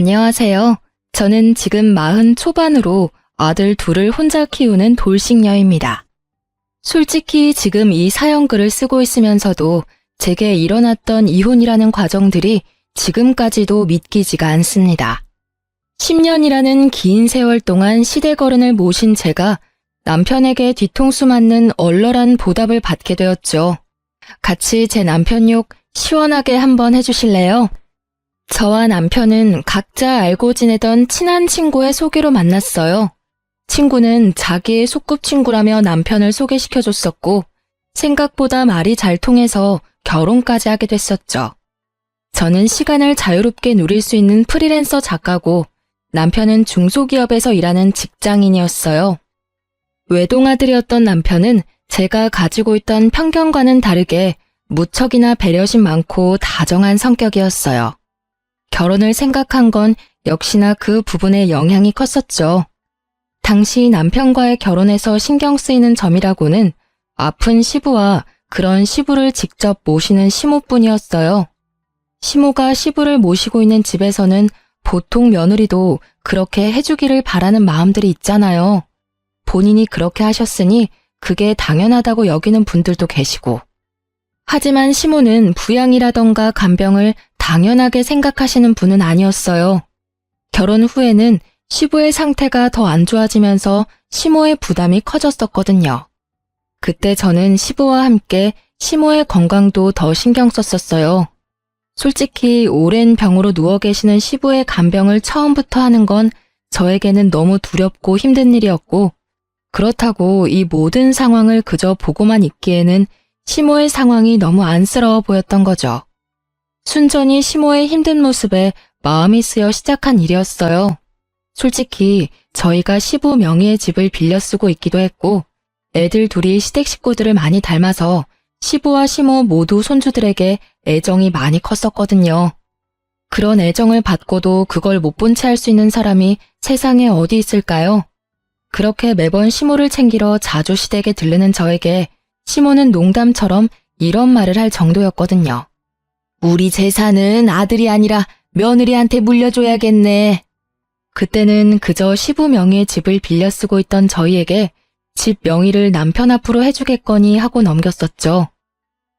안녕하세요. 저는 지금 40 초반으로 아들 둘을 혼자 키우는 돌싱녀입니다. 솔직히 지금 이 사연글을 쓰고 있으면서도 제게 일어났던 이혼이라는 과정들이 지금까지도 믿기지가 않습니다. 10년이라는 긴 세월 동안 시대거른을 모신 제가 남편에게 뒤통수 맞는 얼얼한 보답을 받게 되었죠. 같이 제 남편 욕 시원하게 한번 해주실래요? 저와 남편은 각자 알고 지내던 친한 친구의 소개로 만났어요. 친구는 자기의 소꿉친구라며 남편을 소개시켜줬었고 생각보다 말이 잘 통해서 결혼까지 하게 됐었죠. 저는 시간을 자유롭게 누릴 수 있는 프리랜서 작가고 남편은 중소기업에서 일하는 직장인이었어요. 외동아들이었던 남편은 제가 가지고 있던 편견과는 다르게 무척이나 배려심 많고 다정한 성격이었어요. 결혼을 생각한 건 역시나 그 부분에 영향이 컸었죠. 당시 남편과의 결혼에서 신경 쓰이는 점이라고는 아픈 시부와 그런 시부를 직접 모시는 시모뿐이었어요. 시모가 시부를 모시고 있는 집에서는 보통 며느리도 그렇게 해주기를 바라는 마음들이 있잖아요. 본인이 그렇게 하셨으니 그게 당연하다고 여기는 분들도 계시고. 하지만 시모는 부양이라던가 간병을 당연하게 생각하시는 분은 아니었어요. 결혼 후에는 시부의 상태가 더 안 좋아지면서 시모의 부담이 커졌었거든요. 그때 저는 시부와 함께 시모의 건강도 더 신경 썼었어요. 솔직히 오랜 병으로 누워 계시는 시부의 간병을 처음부터 하는 건 저에게는 너무 두렵고 힘든 일이었고, 그렇다고 이 모든 상황을 그저 보고만 있기에는 시모의 상황이 너무 안쓰러워 보였던 거죠. 순전히 시모의 힘든 모습에 마음이 쓰여 시작한 일이었어요. 솔직히 저희가 시부 명의의 집을 빌려 쓰고 있기도 했고 애들 둘이 시댁 식구들을 많이 닮아서 시부와 시모 모두 손주들에게 애정이 많이 컸었거든요. 그런 애정을 받고도 그걸 못 본 채 할 수 있는 사람이 세상에 어디 있을까요? 그렇게 매번 시모를 챙기러 자주 시댁에 들르는 저에게 시모는 농담처럼 이런 말을 할 정도였거든요. 우리 재산은 아들이 아니라 며느리한테 물려줘야겠네. 그때는 그저 시부 명의의 집을 빌려 쓰고 있던 저희에게 집 명의를 남편 앞으로 해주겠거니 하고 넘겼었죠.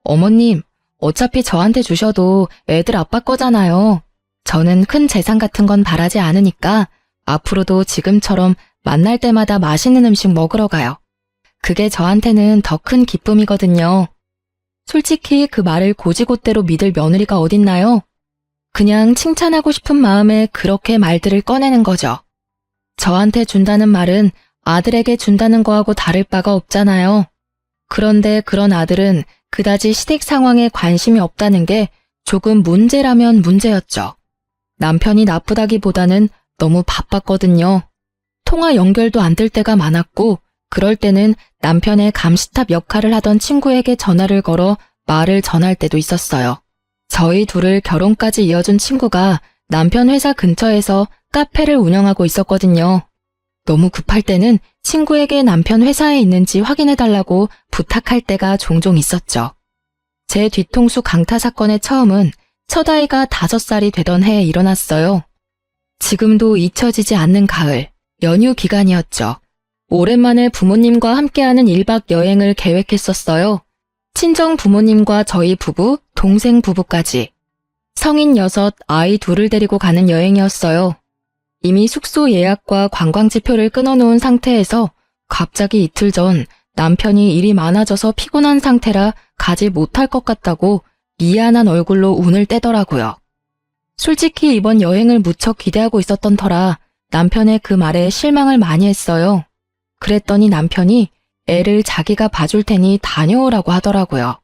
어머님, 어차피 저한테 주셔도 애들 아빠 거잖아요. 저는 큰 재산 같은 건 바라지 않으니까 앞으로도 지금처럼 만날 때마다 맛있는 음식 먹으러 가요. 그게 저한테는 더 큰 기쁨이거든요. 솔직히 그 말을 고지고대로 믿을 며느리가 어딨나요? 그냥 칭찬하고 싶은 마음에 그렇게 말들을 꺼내는 거죠. 저한테 준다는 말은 아들에게 준다는 거하고 다를 바가 없잖아요. 그런데 그런 아들은 그다지 시댁 상황에 관심이 없다는 게 조금 문제라면 문제였죠. 남편이 나쁘다기보다는 너무 바빴거든요. 통화 연결도 안 될 때가 많았고 그럴 때는 남편의 감시탑 역할을 하던 친구에게 전화를 걸어 말을 전할 때도 있었어요. 저희 둘을 결혼까지 이어준 친구가 남편 회사 근처에서 카페를 운영하고 있었거든요. 너무 급할 때는 친구에게 남편 회사에 있는지 확인해달라고 부탁할 때가 종종 있었죠. 제 뒤통수 강타 사건의 처음은 첫 아이가 5살이 되던 해에 일어났어요. 지금도 잊혀지지 않는 가을, 연휴 기간이었죠. 오랜만에 부모님과 함께하는 1박 여행을 계획했었어요. 친정 부모님과 저희 부부, 동생 부부까지. 성인 6, 아이 2을 데리고 가는 여행이었어요. 이미 숙소 예약과 관광지표를 끊어놓은 상태에서 갑자기 이틀 전 남편이 일이 많아져서 피곤한 상태라 가지 못할 것 같다고 미안한 얼굴로 운을 떼더라고요. 솔직히 이번 여행을 무척 기대하고 있었던 터라 남편의 그 말에 실망을 많이 했어요. 그랬더니 남편이 애를 자기가 봐줄 테니 다녀오라고 하더라고요.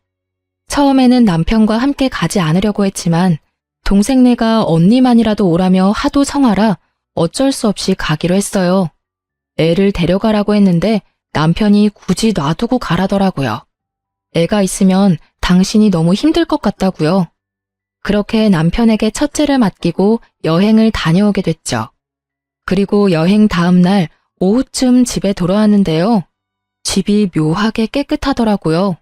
처음에는 남편과 함께 가지 않으려고 했지만 동생네가 언니만이라도 오라며 하도 성화라 어쩔 수 없이 가기로 했어요. 애를 데려가라고 했는데 남편이 굳이 놔두고 가라더라고요. 애가 있으면 당신이 너무 힘들 것 같다고요. 그렇게 남편에게 첫째를 맡기고 여행을 다녀오게 됐죠. 그리고 여행 다음 날 오후쯤 집에 돌아왔는데요. 집이 묘하게 깨끗하더라고요.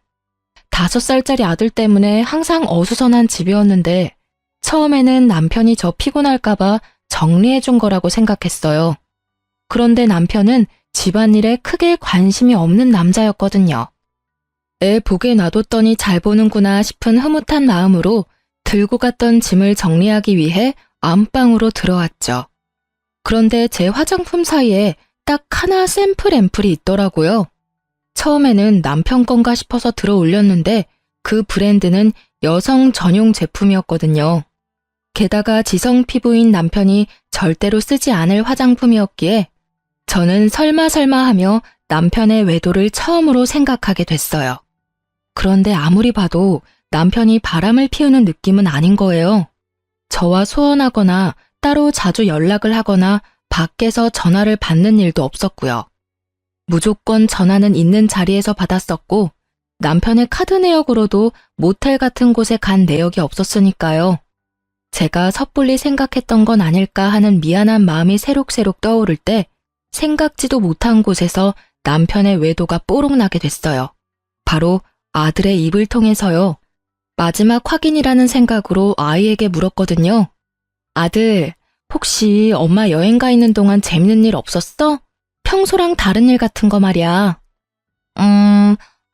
5살짜리 아들 때문에 항상 어수선한 집이었는데 처음에는 남편이 저 피곤할까봐 정리해준 거라고 생각했어요. 그런데 남편은 집안일에 크게 관심이 없는 남자였거든요. 애 보게 놔뒀더니 잘 보는구나 싶은 흐뭇한 마음으로 들고 갔던 짐을 정리하기 위해 안방으로 들어왔죠. 그런데 제 화장품 사이에 딱 하나 샘플 앰플이 있더라고요. 처음에는 남편 건가 싶어서 들어 올렸는데 그 브랜드는 여성 전용 제품이었거든요. 게다가 지성 피부인 남편이 절대로 쓰지 않을 화장품이었기에 저는 설마 하며 남편의 외도를 처음으로 생각하게 됐어요. 그런데 아무리 봐도 남편이 바람을 피우는 느낌은 아닌 거예요. 저와 소원하거나 따로 자주 연락을 하거나 밖에서 전화를 받는 일도 없었고요. 무조건 전화는 있는 자리에서 받았었고 남편의 카드 내역으로도 모텔 같은 곳에 간 내역이 없었으니까요. 제가 섣불리 생각했던 건 아닐까 하는 미안한 마음이 새록새록 떠오를 때 생각지도 못한 곳에서 남편의 외도가 뽀록나게 됐어요. 바로 아들의 입을 통해서요. 마지막 확인이라는 생각으로 아이에게 물었거든요. 아들, 혹시 엄마 여행 가 있는 동안 재밌는 일 없었어? 평소랑 다른 일 같은 거 말이야.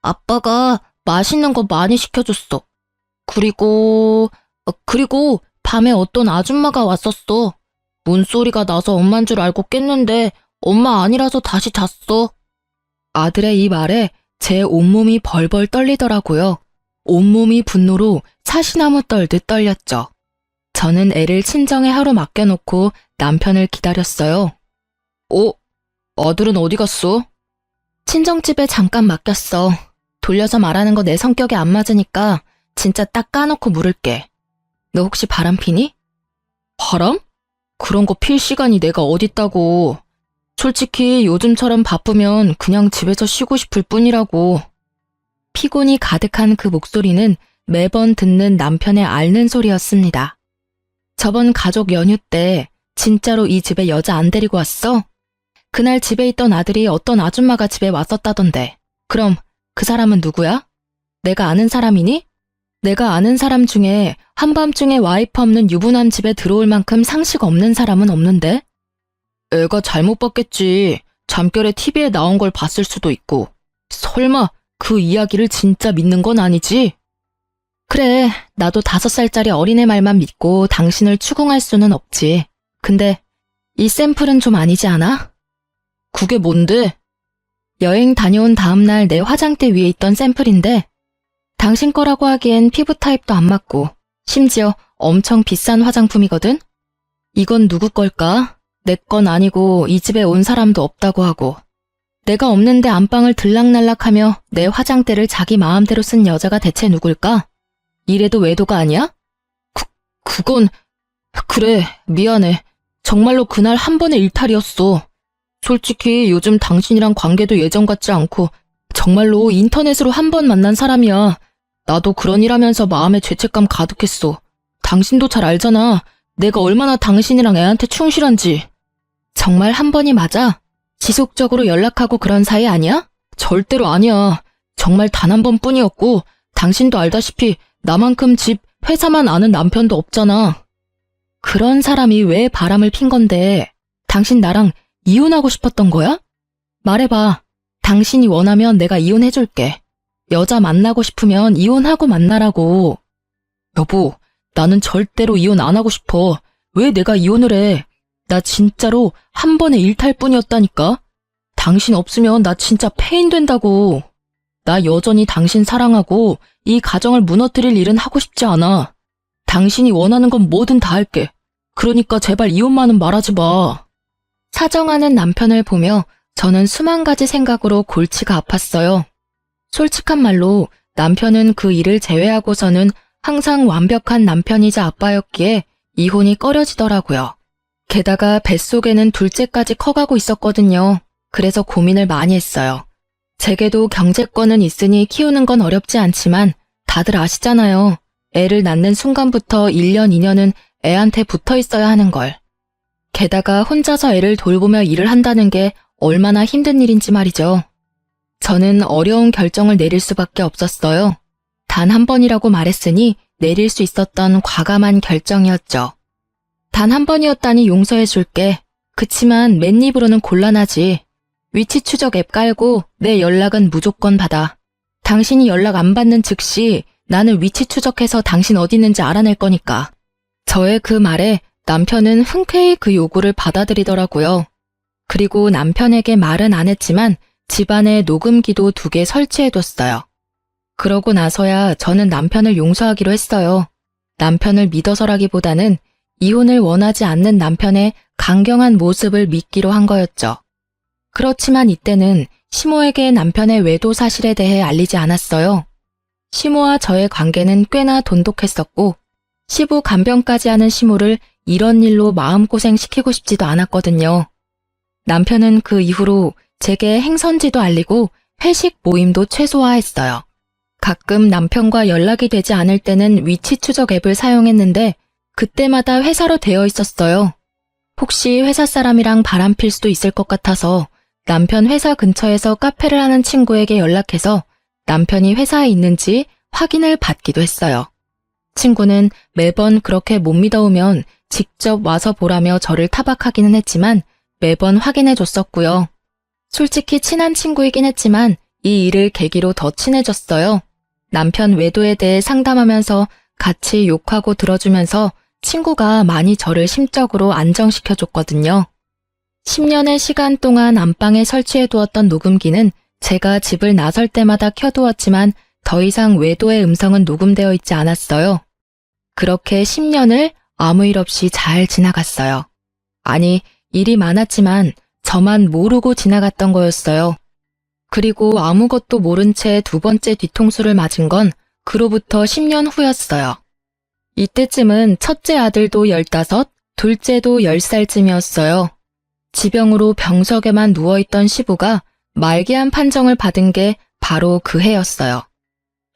아빠가 맛있는 거 많이 시켜줬어. 그리고 밤에 어떤 아줌마가 왔었어. 문소리가 나서 엄만 줄 알고 깼는데 엄마 아니라서 다시 잤어. 아들의 이 말에 제 온몸이 벌벌 떨리더라고요. 온몸이 분노로 사시나무 떨듯 떨렸죠. 저는 애를 친정에 하루 맡겨놓고 남편을 기다렸어요. 아들은 어디 갔어? 친정집에 잠깐 맡겼어. 돌려서 말하는 거 내 성격에 안 맞으니까 진짜 딱 까놓고 물을게. 너 혹시 바람 피니? 바람? 그런 거 필 시간이 내가 어딨다고. 솔직히 요즘처럼 바쁘면 그냥 집에서 쉬고 싶을 뿐이라고. 피곤이 가득한 그 목소리는 매번 듣는 남편의 앓는 소리였습니다. 저번 가족 연휴 때 진짜로 이 집에 여자 안 데리고 왔어? 그날 집에 있던 아들이 어떤 아줌마가 집에 왔었다던데. 그럼 그 사람은 누구야? 내가 아는 사람이니? 내가 아는 사람 중에 한밤중에 와이프 없는 유부남 집에 들어올 만큼 상식 없는 사람은 없는데? 애가 잘못 봤겠지. 잠결에 TV에 나온 걸 봤을 수도 있고. 설마 그 이야기를 진짜 믿는 건 아니지? 그래, 나도 5살짜리 어린애 말만 믿고 당신을 추궁할 수는 없지. 근데 이 샘플은 좀 아니지 않아? 그게 뭔데? 여행 다녀온 다음날 내 화장대 위에 있던 샘플인데 당신 거라고 하기엔 피부 타입도 안 맞고 심지어 엄청 비싼 화장품이거든? 이건 누구 걸까? 내 건 아니고 이 집에 온 사람도 없다고 하고 내가 없는데 안방을 들락날락하며 내 화장대를 자기 마음대로 쓴 여자가 대체 누굴까? 이래도 외도가 아니야? 그건... 그래, 미안해. 정말로 그날 한 번의 일탈이었어. 솔직히 요즘 당신이랑 관계도 예전 같지 않고 정말로 인터넷으로 한 번 만난 사람이야. 나도 그런 일 하면서 마음에 죄책감 가득했어. 당신도 잘 알잖아. 내가 얼마나 당신이랑 애한테 충실한지. 정말 한 번이 맞아? 지속적으로 연락하고 그런 사이 아니야? 절대로 아니야. 정말 단 한 번뿐이었고 당신도 알다시피 나만큼 집, 회사만 아는 남편도 없잖아. 그런 사람이 왜 바람을 핀 건데 당신 나랑 이혼하고 싶었던 거야? 말해봐. 당신이 원하면 내가 이혼해줄게. 여자 만나고 싶으면 이혼하고 만나라고. 여보, 나는 절대로 이혼 안 하고 싶어. 왜 내가 이혼을 해? 나 진짜로 한 번의 일탈뿐이었다니까? 당신 없으면 나 진짜 폐인 된다고. 나 여전히 당신 사랑하고 이 가정을 무너뜨릴 일은 하고 싶지 않아. 당신이 원하는 건 뭐든 다 할게. 그러니까 제발 이혼만은 말하지 마. 사정하는 남편을 보며 저는 수만 가지 생각으로 골치가 아팠어요. 솔직한 말로 남편은 그 일을 제외하고서는 항상 완벽한 남편이자 아빠였기에 이혼이 꺼려지더라고요. 게다가 뱃속에는 둘째까지 커가고 있었거든요. 그래서 고민을 많이 했어요. 제게도 경제권은 있으니 키우는 건 어렵지 않지만 다들 아시잖아요. 애를 낳는 순간부터 1년, 2년은 애한테 붙어 있어야 하는 걸. 게다가 혼자서 애를 돌보며 일을 한다는 게 얼마나 힘든 일인지 말이죠. 저는 어려운 결정을 내릴 수밖에 없었어요. 단 한 번이라고 말했으니 내릴 수 있었던 과감한 결정이었죠. 단 한 번이었다니 용서해줄게. 그치만 맨입으로는 곤란하지. 위치 추적 앱 깔고 내 연락은 무조건 받아. 당신이 연락 안 받는 즉시 나는 위치 추적해서 당신 어디 있는지 알아낼 거니까. 저의 그 말에 남편은 흔쾌히 그 요구를 받아들이더라고요. 그리고 남편에게 말은 안 했지만 집안에 녹음기도 2개 설치해뒀어요. 그러고 나서야 저는 남편을 용서하기로 했어요. 남편을 믿어서라기보다는 이혼을 원하지 않는 남편의 강경한 모습을 믿기로 한 거였죠. 그렇지만 이때는 시모에게 남편의 외도 사실에 대해 알리지 않았어요. 시모와 저의 관계는 꽤나 돈독했었고 시부 간병까지 하는 시모를 이런 일로 마음고생시키고 싶지도 않았거든요. 남편은 그 이후로 제게 행선지도 알리고 회식 모임도 최소화했어요. 가끔 남편과 연락이 되지 않을 때는 위치 추적 앱을 사용했는데 그때마다 회사로 되어 있었어요. 혹시 회사 사람이랑 바람필 수도 있을 것 같아서 남편 회사 근처에서 카페를 하는 친구에게 연락해서 남편이 회사에 있는지 확인을 받기도 했어요. 친구는 매번 그렇게 못 믿어오면 직접 와서 보라며 저를 타박하기는 했지만 매번 확인해줬었고요. 솔직히 친한 친구이긴 했지만 이 일을 계기로 더 친해졌어요. 남편 외도에 대해 상담하면서 같이 욕하고 들어주면서 친구가 많이 저를 심적으로 안정시켜줬거든요. 10년의 시간 동안 안방에 설치해두었던 녹음기는 제가 집을 나설 때마다 켜두었지만 더 이상 외도의 음성은 녹음되어 있지 않았어요. 그렇게 10년을 아무 일 없이 잘 지나갔어요. 아니, 일이 많았지만 저만 모르고 지나갔던 거였어요. 그리고 아무것도 모른 채 2번째 뒤통수를 맞은 건 그로부터 10년 후였어요. 이때쯤은 첫째 아들도 15, 둘째도 10살쯤이었어요. 지병으로 병석에만 누워있던 시부가 말기암 판정을 받은 게 바로 그 해였어요.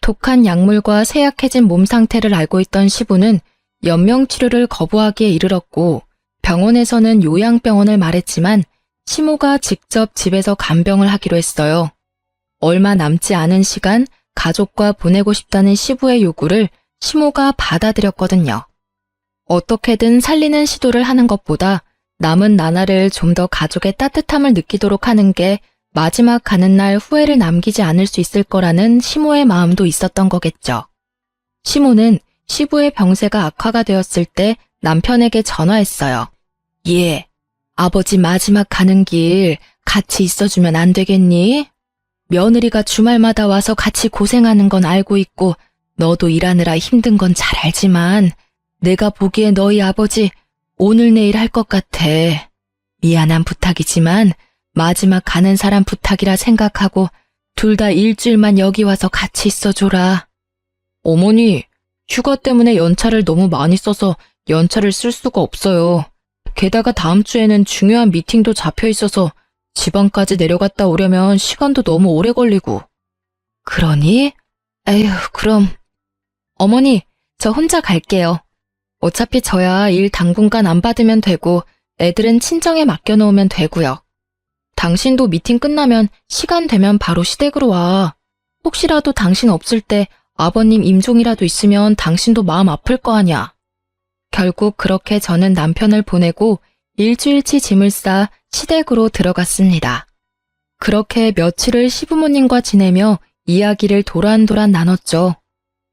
독한 약물과 쇠약해진 몸 상태를 알고 있던 시부는 연명치료를 거부하기에 이르렀고 병원에서는 요양병원을 말했지만 시모가 직접 집에서 간병을 하기로 했어요. 얼마 남지 않은 시간 가족과 보내고 싶다는 시부의 요구를 시모가 받아들였거든요. 어떻게든 살리는 시도를 하는 것보다 남은 나날을 좀 더 가족의 따뜻함을 느끼도록 하는 게 마지막 가는 날 후회를 남기지 않을 수 있을 거라는 시모의 마음도 있었던 거겠죠. 시모는 시부의 병세가 악화가 되었을 때 남편에게 전화했어요. 예, 아버지 마지막 가는 길 같이 있어주면 안 되겠니? 며느리가 주말마다 와서 같이 고생하는 건 알고 있고 너도 일하느라 힘든 건 잘 알지만 내가 보기에 너희 아버지 오늘 내일 할 것 같아. 미안한 부탁이지만 마지막 가는 사람 부탁이라 생각하고 둘 다 일주일만 여기 와서 같이 있어줘라. 어머니, 휴가 때문에 연차를 너무 많이 써서 연차를 쓸 수가 없어요. 게다가 다음 주에는 중요한 미팅도 잡혀 있어서 지방까지 내려갔다 오려면 시간도 너무 오래 걸리고. 그러니? 에휴, 그럼. 어머니, 저 혼자 갈게요. 어차피 저야 일 당분간 안 받으면 되고 애들은 친정에 맡겨놓으면 되고요. 당신도 미팅 끝나면 시간 되면 바로 시댁으로 와. 혹시라도 당신 없을 때 아버님 임종이라도 있으면 당신도 마음 아플 거 아냐. 결국 그렇게 저는 남편을 보내고 일주일치 짐을 싸 시댁으로 들어갔습니다. 그렇게 며칠을 시부모님과 지내며 이야기를 도란도란 나눴죠.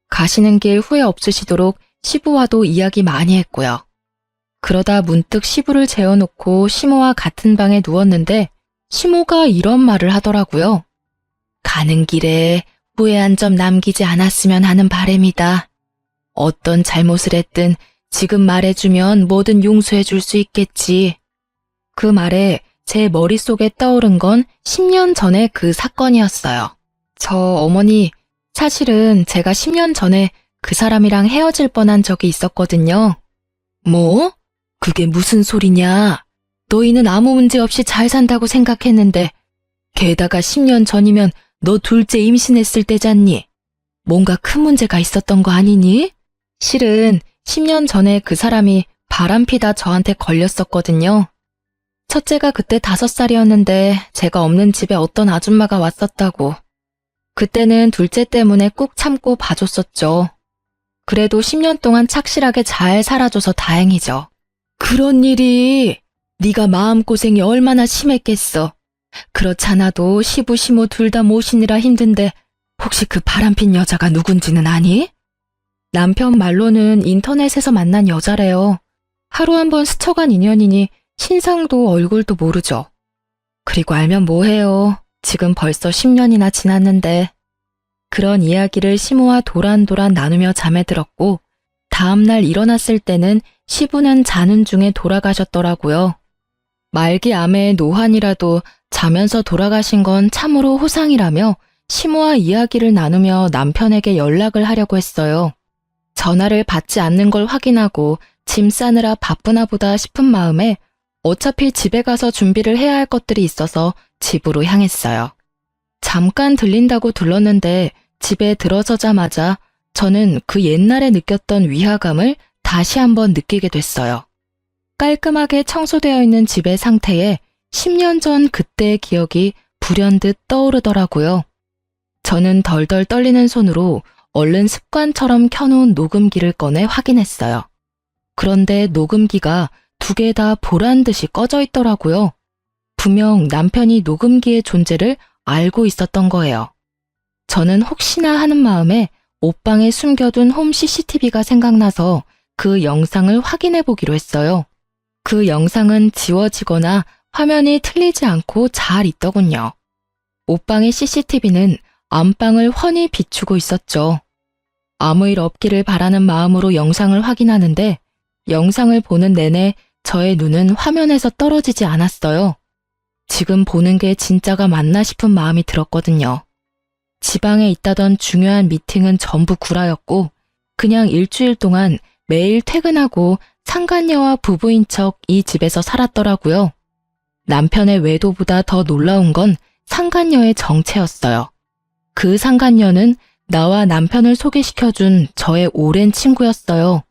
가시는 길 후회 없으시도록 시부와도 이야기 많이 했고요. 그러다 문득 시부를 재워놓고 시모와 같은 방에 누웠는데 시모가 이런 말을 하더라고요. 가는 길에 후회한 점 남기지 않았으면 하는 바람이다. 어떤 잘못을 했든 지금 말해주면 뭐든 용서해 줄 수 있겠지. 그 말에 제 머릿속에 떠오른 건 10년 전의 그 사건이었어요. 저 어머니, 사실은 제가 10년 전에 그 사람이랑 헤어질 뻔한 적이 있었거든요. 뭐? 그게 무슨 소리냐? 너희는 아무 문제 없이 잘 산다고 생각했는데 게다가 10년 전이면 너 둘째 임신했을 때잖니? 뭔가 큰 문제가 있었던 거 아니니? 실은 10년 전에 그 사람이 바람피다 저한테 걸렸었거든요. 첫째가 그때 5살이었는데 제가 없는 집에 어떤 아줌마가 왔었다고. 그때는 둘째 때문에 꾹 참고 봐줬었죠. 그래도 10년 동안 착실하게 잘 살아줘서 다행이죠. 그런 일이 네가 마음고생이 얼마나 심했겠어. 그렇잖아도 시부 시모 둘 다 모시느라 힘든데 혹시 그 바람핀 여자가 누군지는 아니? 남편 말로는 인터넷에서 만난 여자래요. 하루 한 번 스쳐간 인연이니 신상도 얼굴도 모르죠. 그리고 알면 뭐해요. 지금 벌써 10년이나 지났는데. 그런 이야기를 시모와 도란도란 나누며 잠에 들었고 다음날 일어났을 때는 시부는 자는 중에 돌아가셨더라고요. 말기 암의 노환이라도 자면서 돌아가신 건 참으로 호상이라며 시모와 이야기를 나누며 남편에게 연락을 하려고 했어요. 전화를 받지 않는 걸 확인하고 짐 싸느라 바쁘나 보다 싶은 마음에 어차피 집에 가서 준비를 해야 할 것들이 있어서 집으로 향했어요. 잠깐 들린다고 들렀는데 집에 들어서자마자 저는 그 옛날에 느꼈던 위화감을 다시 한번 느끼게 됐어요. 깔끔하게 청소되어 있는 집의 상태에 10년 전 그때의 기억이 불현듯 떠오르더라고요. 저는 덜덜 떨리는 손으로 얼른 습관처럼 켜놓은 녹음기를 꺼내 확인했어요. 그런데 녹음기가 두 개 다 보란 듯이 꺼져 있더라고요. 분명 남편이 녹음기의 존재를 알고 있었던 거예요. 저는 혹시나 하는 마음에 옷방에 숨겨둔 홈 CCTV가 생각나서 그 영상을 확인해 보기로 했어요. 그 영상은 지워지거나 화면이 틀리지 않고 잘 있더군요. 옷방의 CCTV는 안방을 훤히 비추고 있었죠. 아무 일 없기를 바라는 마음으로 영상을 확인하는데 영상을 보는 내내 저의 눈은 화면에서 떨어지지 않았어요. 지금 보는 게 진짜가 맞나 싶은 마음이 들었거든요. 지방에 있다던 중요한 미팅은 전부 구라였고 그냥 일주일 동안 매일 퇴근하고 상간녀와 부부인 척 이 집에서 살았더라고요. 남편의 외도보다 더 놀라운 건 상간녀의 정체였어요. 그 상간녀는 나와 남편을 소개시켜준 저의 오랜 친구였어요.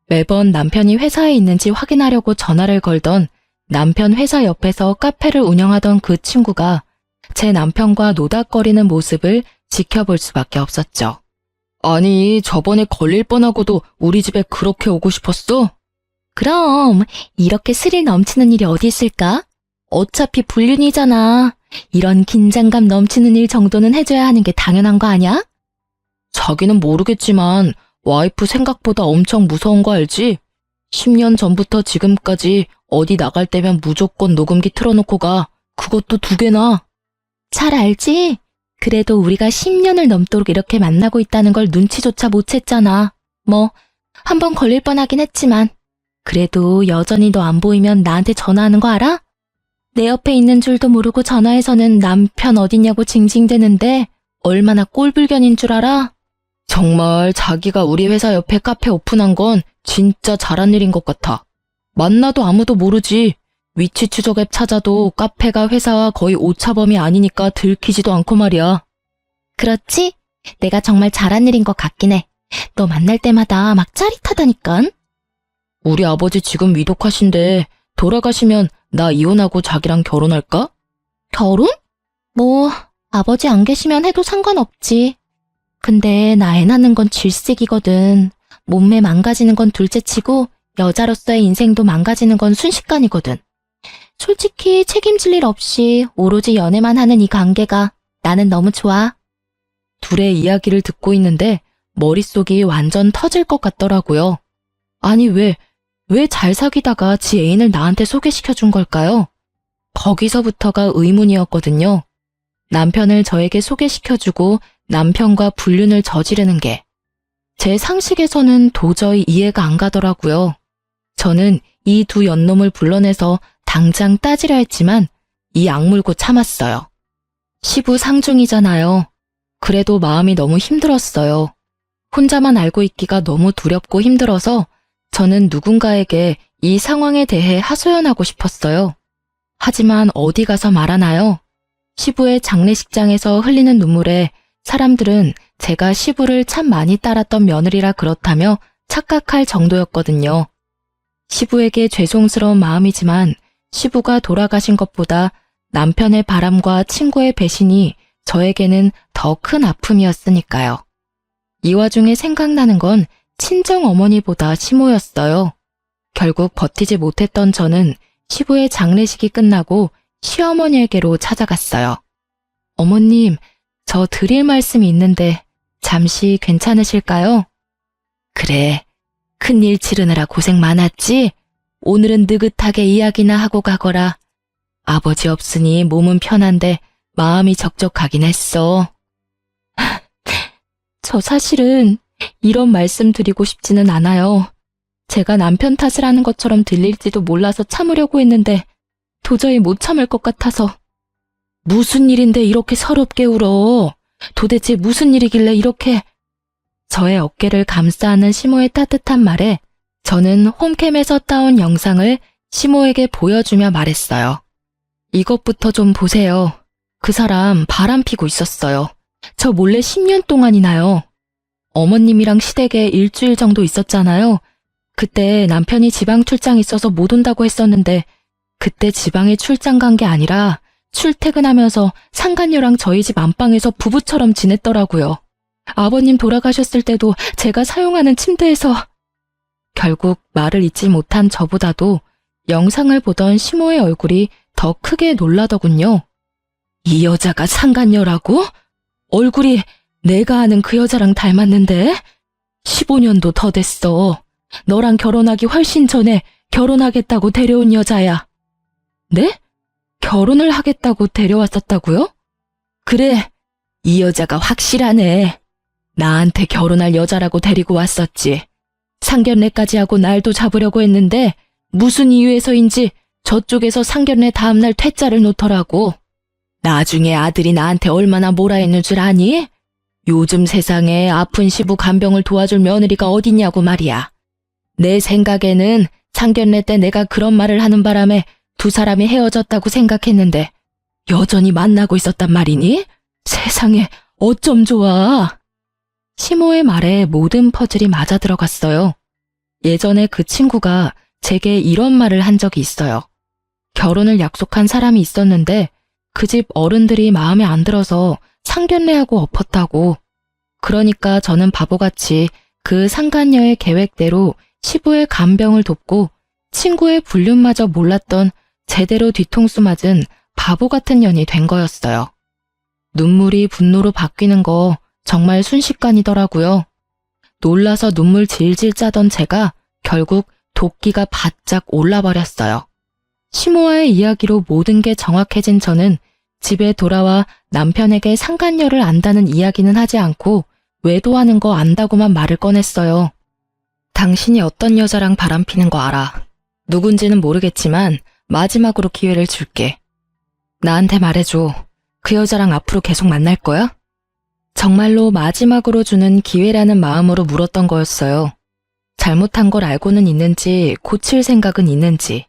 매번 남편이 회사에 있는지 확인하려고 전화를 걸던 남편 회사 옆에서 카페를 운영하던 그 친구가 제 남편과 노닥거리는 모습을 지켜볼 수밖에 없었죠. 아니, 저번에 걸릴 뻔하고도 우리 집에 그렇게 오고 싶었어? 그럼 이렇게 스릴 넘치는 일이 어디 있을까? 어차피 불륜이잖아. 이런 긴장감 넘치는 일 정도는 해줘야 하는 게 당연한 거 아니야? 자기는 모르겠지만 와이프 생각보다 엄청 무서운 거 알지? 10년 전부터 지금까지 어디 나갈 때면 무조건 녹음기 틀어놓고 가. 그것도 2개나. 잘 알지? 그래도 우리가 10년을 넘도록 이렇게 만나고 있다는 걸 눈치조차 못 챘잖아. 뭐, 한번 걸릴 뻔하긴 했지만. 그래도 여전히 너 안 보이면 나한테 전화하는 거 알아? 내 옆에 있는 줄도 모르고 전화해서는 남편 어딨냐고 징징대는데 얼마나 꼴불견인 줄 알아? 정말 자기가 우리 회사 옆에 카페 오픈한 건 진짜 잘한 일인 것 같아. 만나도 아무도 모르지. 위치 추적 앱 찾아도 카페가 회사와 거의 오차범위 아니니까 들키지도 않고 말이야. 그렇지? 내가 정말 잘한 일인 것 같긴 해. 너 만날 때마다 막 짜릿하다니깐. 우리 아버지 지금 위독하신데 돌아가시면 나 이혼하고 자기랑 결혼할까? 결혼? 뭐 아버지 안 계시면 해도 상관없지. 근데 나 애 낳는 건 질색이거든. 몸매 망가지는 건 둘째치고 여자로서의 인생도 망가지는 건 순식간이거든. 솔직히 책임질 일 없이 오로지 연애만 하는 이 관계가 나는 너무 좋아. 둘의 이야기를 듣고 있는데 머릿속이 완전 터질 것 같더라고요. 아니 왜 잘 사귀다가 지 애인을 나한테 소개시켜준 걸까요? 거기서부터가 의문이었거든요. 남편을 저에게 소개시켜주고 남편과 불륜을 저지르는 게 제 상식에서는 도저히 이해가 안 가더라고요. 저는 이 두 연놈을 불러내서 당장 따지려 했지만 이 악물고 참았어요. 시부 상중이잖아요. 그래도 마음이 너무 힘들었어요. 혼자만 알고 있기가 너무 두렵고 힘들어서 저는 누군가에게 이 상황에 대해 하소연하고 싶었어요. 하지만 어디 가서 말하나요? 시부의 장례식장에서 흘리는 눈물에 사람들은 제가 시부를 참 많이 따랐던 며느리라 그렇다며 착각할 정도였거든요. 시부에게 죄송스러운 마음이지만 시부가 돌아가신 것보다 남편의 바람과 친구의 배신이 저에게는 더 큰 아픔이었으니까요. 이 와중에 생각나는 건 친정 어머니보다 시모였어요. 결국 버티지 못했던 저는 시부의 장례식이 끝나고 시어머니에게로 찾아갔어요. 어머님, 저 드릴 말씀이 있는데 잠시 괜찮으실까요? 그래, 큰일 치르느라 고생 많았지? 오늘은 느긋하게 이야기나 하고 가거라. 아버지 없으니 몸은 편한데 마음이 적적하긴 했어. 저 사실은 이런 말씀 드리고 싶지는 않아요. 제가 남편 탓을 하는 것처럼 들릴지도 몰라서 참으려고 했는데 도저히 못 참을 것 같아서. 무슨 일인데 이렇게 서럽게 울어? 도대체 무슨 일이길래 이렇게... 저의 어깨를 감싸는 시모의 따뜻한 말에 저는 홈캠에서 따온 영상을 시모에게 보여주며 말했어요. 이것부터 좀 보세요. 그 사람 바람 피고 있었어요. 저 몰래 10년 동안이나요. 어머님이랑 시댁에 일주일 정도 있었잖아요. 그때 남편이 지방 출장 있어서 못 온다고 했었는데 그때 지방에 출장 간 게 아니라 출퇴근하면서 상간녀랑 저희 집 안방에서 부부처럼 지냈더라고요. 아버님 돌아가셨을 때도 제가 사용하는 침대에서... 결국 말을 잇지 못한 저보다도 영상을 보던 시모의 얼굴이 더 크게 놀라더군요. 이 여자가 상간녀라고? 얼굴이 내가 아는 그 여자랑 닮았는데? 15년도 더 됐어. 너랑 결혼하기 훨씬 전에 결혼하겠다고 데려온 여자야. 네? 결혼을 하겠다고 데려왔었다고요? 그래, 이 여자가 확실하네. 나한테 결혼할 여자라고 데리고 왔었지. 상견례까지 하고 날도 잡으려고 했는데 무슨 이유에서인지 저쪽에서 상견례 다음날 퇴짜를 놓더라고. 나중에 아들이 나한테 얼마나 뭐라 했는 줄 아니? 요즘 세상에 아픈 시부 간병을 도와줄 며느리가 어딨냐고 말이야. 내 생각에는 상견례 때 내가 그런 말을 하는 바람에 두 사람이 헤어졌다고 생각했는데 여전히 만나고 있었단 말이니? 세상에 어쩜 좋아. 시모의 말에 모든 퍼즐이 맞아 들어갔어요. 예전에 그 친구가 제게 이런 말을 한 적이 있어요. 결혼을 약속한 사람이 있었는데 그 집 어른들이 마음에 안 들어서 상견례하고 엎었다고. 그러니까 저는 바보같이 그 상간녀의 계획대로 시부의 간병을 돕고 친구의 불륜마저 몰랐던 제대로 뒤통수 맞은 바보 같은 년이 된 거였어요. 눈물이 분노로 바뀌는 거 정말 순식간이더라고요. 놀라서 눈물 질질 짜던 제가 결국 도끼가 바짝 올라버렸어요. 시모와의 이야기로 모든 게 정확해진 저는 집에 돌아와 남편에게 상간녀를 안다는 이야기는 하지 않고 외도하는 거 안다고만 말을 꺼냈어요. 당신이 어떤 여자랑 바람피는 거 알아. 누군지는 모르겠지만 마지막으로 기회를 줄게. 나한테 말해줘. 그 여자랑 앞으로 계속 만날 거야? 정말로 마지막으로 주는 기회라는 마음으로 물었던 거였어요. 잘못한 걸 알고는 있는지 고칠 생각은 있는지.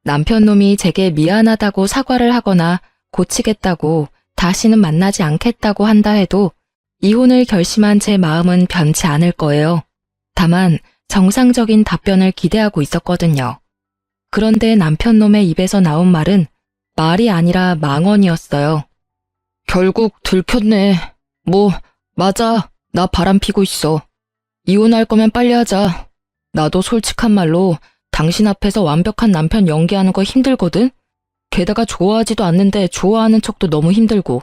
남편 놈이 제게 미안하다고 사과를 하거나 고치겠다고 다시는 만나지 않겠다고 한다 해도 이혼을 결심한 제 마음은 변치 않을 거예요. 다만 정상적인 답변을 기대하고 있었거든요. 그런데 남편 놈의 입에서 나온 말은 말이 아니라 망언이었어요. 결국 들켰네. 뭐 맞아. 나 바람 피고 있어. 이혼할 거면 빨리 하자. 나도 솔직한 말로 당신 앞에서 완벽한 남편 연기하는 거 힘들거든? 게다가 좋아하지도 않는데 좋아하는 척도 너무 힘들고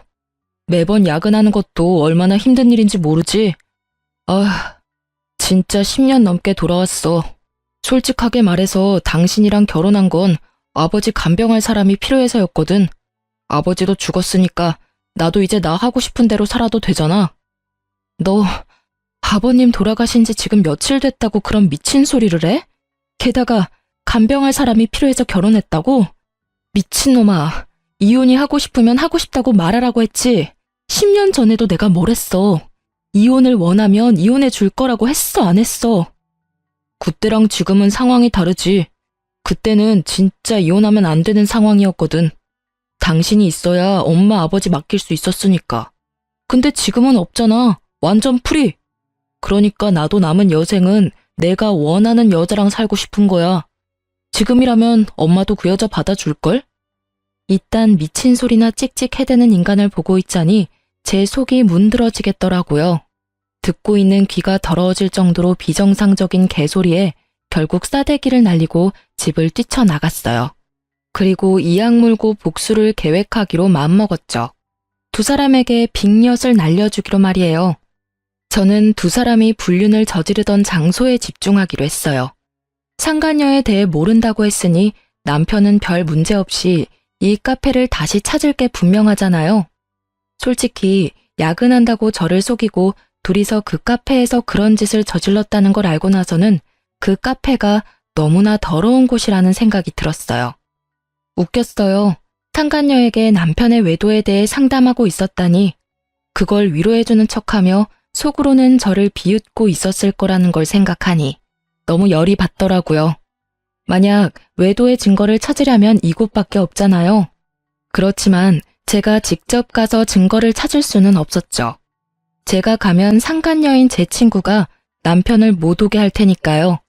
매번 야근하는 것도 얼마나 힘든 일인지 모르지? 아, 진짜 10년 넘게 돌아왔어. 솔직하게 말해서 당신이랑 결혼한 건 아버지 간병할 사람이 필요해서였거든. 아버지도 죽었으니까 나도 이제 나 하고 싶은 대로 살아도 되잖아. 너 아버님 돌아가신 지 지금 며칠 됐다고 그런 미친 소리를 해? 게다가 간병할 사람이 필요해서 결혼했다고? 미친놈아, 이혼이 하고 싶으면 하고 싶다고 말하라고 했지. 10년 전에도 내가 뭘 했어. 이혼을 원하면 이혼해 줄 거라고 했어, 안 했어? 그때랑 지금은 상황이 다르지. 그때는 진짜 이혼하면 안 되는 상황이었거든. 당신이 있어야 엄마 아버지 맡길 수 있었으니까. 근데 지금은 없잖아. 완전 프리. 그러니까 나도 남은 여생은 내가 원하는 여자랑 살고 싶은 거야. 지금이라면 엄마도 그 여자 받아줄걸? 이딴 미친 소리나 찍찍 해대는 인간을 보고 있자니 제 속이 문드러지겠더라고요. 듣고 있는 귀가 더러워질 정도로 비정상적인 개소리에 결국 싸대기를 날리고 집을 뛰쳐나갔어요. 그리고 이악 물고 복수를 계획하기로 마음먹었죠. 두 사람에게 빅엿을 날려주기로 말이에요. 저는 두 사람이 불륜을 저지르던 장소에 집중하기로 했어요. 상간녀에 대해 모른다고 했으니 남편은 별 문제 없이 이 카페를 다시 찾을 게 분명하잖아요. 솔직히 야근한다고 저를 속이고 둘이서 그 카페에서 그런 짓을 저질렀다는 걸 알고 나서는 그 카페가 너무나 더러운 곳이라는 생각이 들었어요. 웃겼어요. 상간녀에게 남편의 외도에 대해 상담하고 있었다니 그걸 위로해주는 척하며 속으로는 저를 비웃고 있었을 거라는 걸 생각하니 너무 열이 받더라고요. 만약 외도의 증거를 찾으려면 이곳밖에 없잖아요. 그렇지만 제가 직접 가서 증거를 찾을 수는 없었죠. 제가 가면 상간녀인 제 친구가 남편을 못 오게 할 테니까요.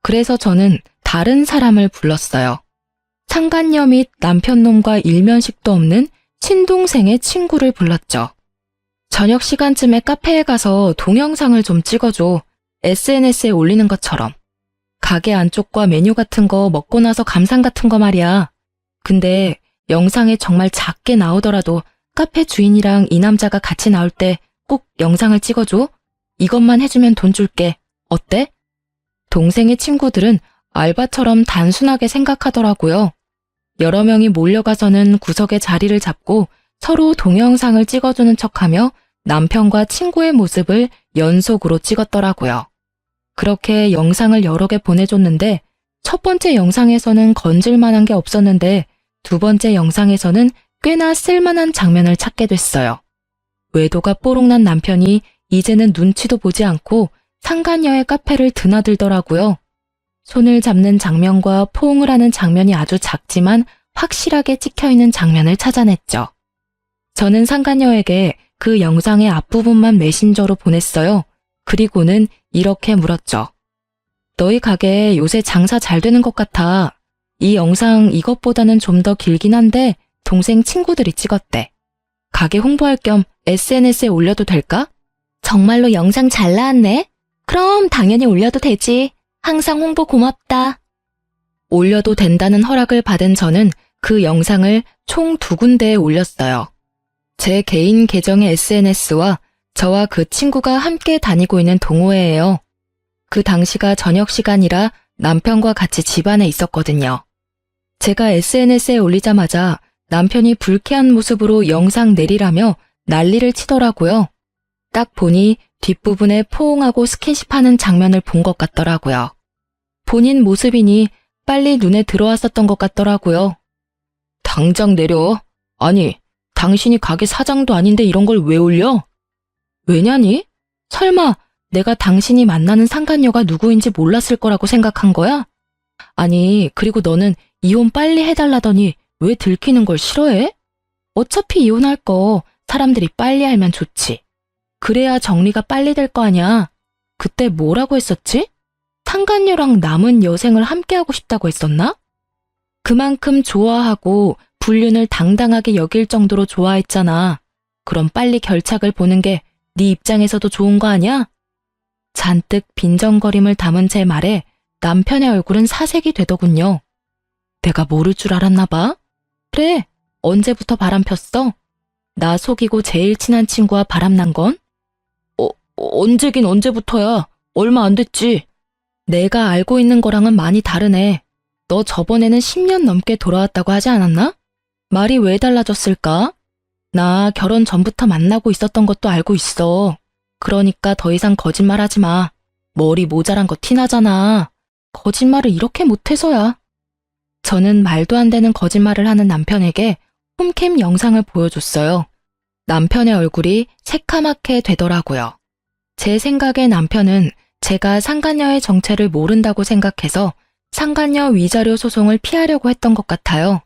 그래서 저는 다른 사람을 불렀어요. 상간녀 및 남편놈과 일면식도 없는 친동생의 친구를 불렀죠. 저녁 시간쯤에 카페에 가서 동영상을 좀 찍어줘. SNS에 올리는 것처럼. 가게 안쪽과 메뉴 같은 거 먹고 나서 감상 같은 거 말이야. 근데 영상에 정말 작게 나오더라도 카페 주인이랑 이 남자가 같이 나올 때 꼭 영상을 찍어줘. 이것만 해주면 돈 줄게. 어때? 동생의 친구들은 알바처럼 단순하게 생각하더라고요. 여러 명이 몰려가서는 구석에 자리를 잡고 서로 동영상을 찍어주는 척하며 남편과 친구의 모습을 연속으로 찍었더라고요. 그렇게 영상을 여러 개 보내줬는데 첫 번째 영상에서는 건질만한 게 없었는데 두 번째 영상에서는 꽤나 쓸만한 장면을 찾게 됐어요. 외도가 뽀록난 남편이 이제는 눈치도 보지 않고 상간녀의 카페를 드나들더라고요. 손을 잡는 장면과 포옹을 하는 장면이 아주 작지만 확실하게 찍혀있는 장면을 찾아냈죠. 저는 상간녀에게 그 영상의 앞부분만 메신저로 보냈어요. 그리고는 이렇게 물었죠. 너희 가게 요새 장사 잘 되는 것 같아. 이 영상 이것보다는 좀 더 길긴 한데 동생 친구들이 찍었대. 가게 홍보할 겸 SNS에 올려도 될까? 정말로 영상 잘 나왔네? 그럼 당연히 올려도 되지. 항상 홍보 고맙다. 올려도 된다는 허락을 받은 저는 그 영상을 총 2군데에 올렸어요. 제 개인 계정의 SNS와 저와 그 친구가 함께 다니고 있는 동호회예요. 그 당시가 저녁 시간이라 남편과 같이 집안에 있었거든요. 제가 SNS에 올리자마자 남편이 불쾌한 모습으로 영상 내리라며 난리를 치더라고요. 딱 보니 뒷부분에 포옹하고 스킨십하는 장면을 본 것 같더라고요. 본인 모습이니 빨리 눈에 들어왔었던 것 같더라고요. 당장 내려. 아니, 당신이 가게 사장도 아닌데 이런 걸 왜 올려? 왜냐니? 설마 내가 당신이 만나는 상간녀가 누구인지 몰랐을 거라고 생각한 거야? 아니, 그리고 너는 이혼 빨리 해달라더니 왜 들키는 걸 싫어해? 어차피 이혼할 거 사람들이 빨리 알면 좋지. 그래야 정리가 빨리 될 거 아냐. 그때 뭐라고 했었지? 상간녀랑 남은 여생을 함께하고 싶다고 했었나? 그만큼 좋아하고 불륜을 당당하게 여길 정도로 좋아했잖아. 그럼 빨리 결착을 보는 게 네 입장에서도 좋은 거 아니야? 잔뜩 빈정거림을 담은 제 말에 남편의 얼굴은 사색이 되더군요. 내가 모를 줄 알았나 봐? 그래, 언제부터 바람 폈어? 나 속이고 제일 친한 친구와 바람난 건? 언제긴 언제부터야. 얼마 안 됐지. 내가 알고 있는 거랑은 많이 다르네. 너 저번에는 10년 넘게 돌아왔다고 하지 않았나? 말이 왜 달라졌을까? 나 결혼 전부터 만나고 있었던 것도 알고 있어. 그러니까 더 이상 거짓말하지 마. 머리 모자란 거 티나잖아. 거짓말을 이렇게 못해서야. 저는 말도 안 되는 거짓말을 하는 남편에게 홈캠 영상을 보여줬어요. 남편의 얼굴이 새카맣게 되더라고요. 제 생각에 남편은 제가 상간녀의 정체를 모른다고 생각해서 상간녀 위자료 소송을 피하려고 했던 것 같아요.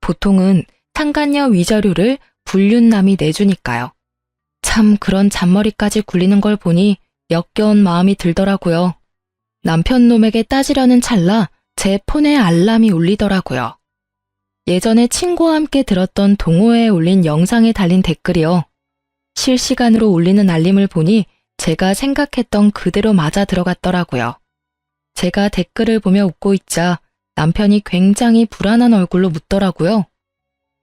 보통은 상간녀 위자료를 불륜남이 내주니까요. 참 그런 잔머리까지 굴리는 걸 보니 역겨운 마음이 들더라고요. 남편 놈에게 따지려는 찰나 제 폰에 알람이 울리더라고요. 예전에 친구와 함께 들었던 동호회에 올린 영상에 달린 댓글이요. 실시간으로 울리는 알림을 보니 제가 생각했던 그대로 맞아 들어갔더라고요. 제가 댓글을 보며 웃고 있자 남편이 굉장히 불안한 얼굴로 묻더라고요.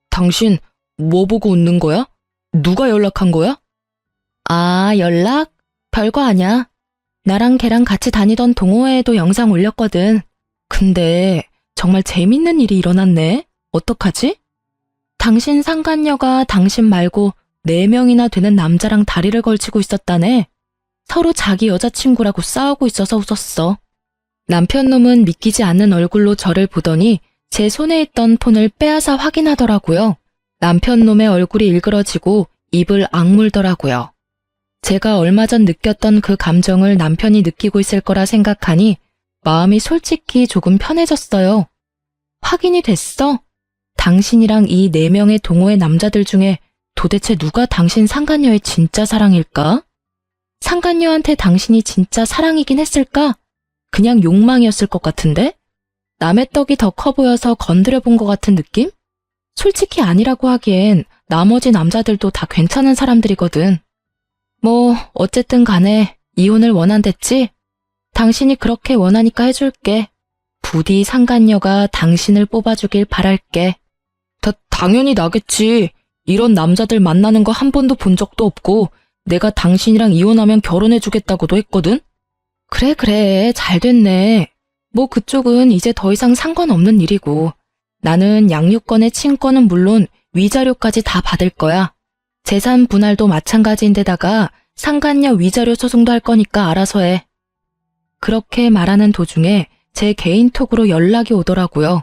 당신 뭐 보고 웃는 거야? 누가 연락한 거야? 아, 연락? 별거 아냐. 나랑 걔랑 같이 다니던 동호회에도 영상 올렸거든. 근데 정말 재밌는 일이 일어났네. 어떡하지? 당신 상간녀가 당신 말고 4명이나 되는 남자랑 다리를 걸치고 있었다네. 서로 자기 여자친구라고 싸우고 있어서 웃었어. 남편 놈은 믿기지 않는 얼굴로 저를 보더니 제 손에 있던 폰을 빼앗아 확인하더라고요. 남편 놈의 얼굴이 일그러지고 입을 악물더라고요. 제가 얼마 전 느꼈던 그 감정을 남편이 느끼고 있을 거라 생각하니 마음이 솔직히 조금 편해졌어요. 확인이 됐어? 당신이랑 이 4명의 동호회 남자들 중에 도대체 누가 당신 상간녀의 진짜 사랑일까? 상간녀한테 당신이 진짜 사랑이긴 했을까? 그냥 욕망이었을 것 같은데? 남의 떡이 더 커 보여서 건드려 본 것 같은 느낌? 솔직히 아니라고 하기엔 나머지 남자들도 다 괜찮은 사람들이거든. 뭐 어쨌든 간에 이혼을 원한댔지? 당신이 그렇게 원하니까 해줄게. 부디 상간녀가 당신을 뽑아주길 바랄게. 당연히 나겠지. 이런 남자들 만나는 거 한 번도 본 적도 없고 내가 당신이랑 이혼하면 결혼해주겠다고도 했거든? 그래, 잘 됐네. 뭐 그쪽은 이제 더 이상 상관없는 일이고 나는 양육권의 친권은 물론 위자료까지 다 받을 거야. 재산 분할도 마찬가지인데다가 상간녀 위자료 소송도 할 거니까 알아서 해. 그렇게 말하는 도중에 제 개인톡으로 연락이 오더라고요.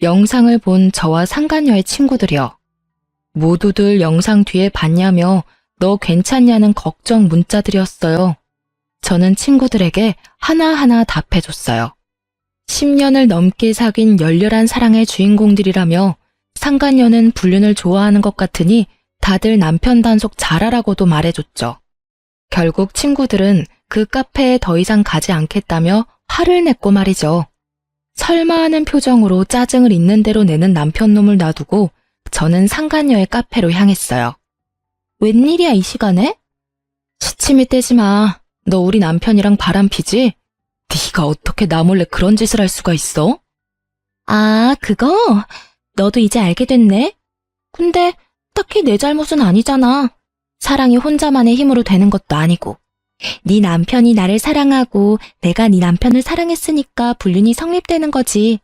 영상을 본 저와 상간녀의 친구들이요. 모두들 영상 뒤에 봤냐며 너 괜찮냐는 걱정 문자들이었어요. 저는 친구들에게 하나하나 답해줬어요. 10년을 넘게 사귄 열렬한 사랑의 주인공들이라며 상간녀는 불륜을 좋아하는 것 같으니 다들 남편 단속 잘하라고도 말해줬죠. 결국 친구들은 그 카페에 더 이상 가지 않겠다며 화를 냈고 말이죠. 설마 하는 표정으로 짜증을 있는 대로 내는 남편 놈을 놔두고 저는 상간녀의 카페로 향했어요. 웬일이야 이 시간에? 시침이 떼지 마. 너 우리 남편이랑 바람피지? 네가 어떻게 나 몰래 그런 짓을 할 수가 있어? 아, 그거? 너도 이제 알게 됐네? 근데 딱히 내 잘못은 아니잖아. 사랑이 혼자만의 힘으로 되는 것도 아니고. 네 남편이 나를 사랑하고 내가 네 남편을 사랑했으니까 불륜이 성립되는 거지.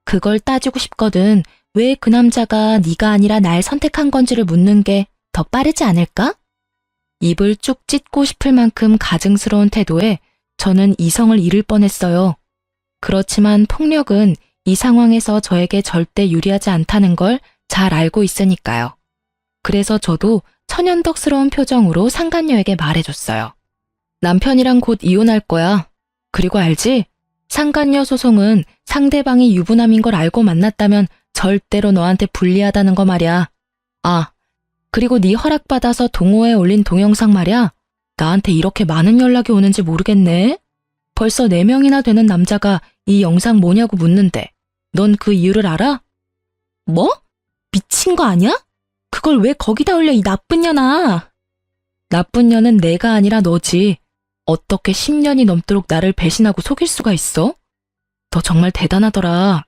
그걸 따지고 싶거든. 왜 그 남자가 네가 아니라 날 선택한 건지를 묻는 게 더 빠르지 않을까? 입을 쭉 찢고 싶을 만큼 가증스러운 태도에 저는 이성을 잃을 뻔했어요. 그렇지만 폭력은 이 상황에서 저에게 절대 유리하지 않다는 걸 잘 알고 있으니까요. 그래서 저도 천연덕스러운 표정으로 상간녀에게 말해줬어요. 남편이랑 곧 이혼할 거야. 그리고 알지? 상간녀 소송은 상대방이 유부남인 걸 알고 만났다면 절대로 너한테 불리하다는 거 말이야. 아, 그리고 네 허락받아서 동호회에 올린 동영상 말이야. 나한테 이렇게 많은 연락이 오는지 모르겠네. 벌써 4명이나 되는 남자가 이 영상 뭐냐고 묻는데 넌 그 이유를 알아? 뭐? 미친 거 아니야? 그걸 왜 거기다 올려 이 나쁜 년아. 나쁜 년은 내가 아니라 너지. 어떻게 10년이 넘도록 나를 배신하고 속일 수가 있어? 너 정말 대단하더라.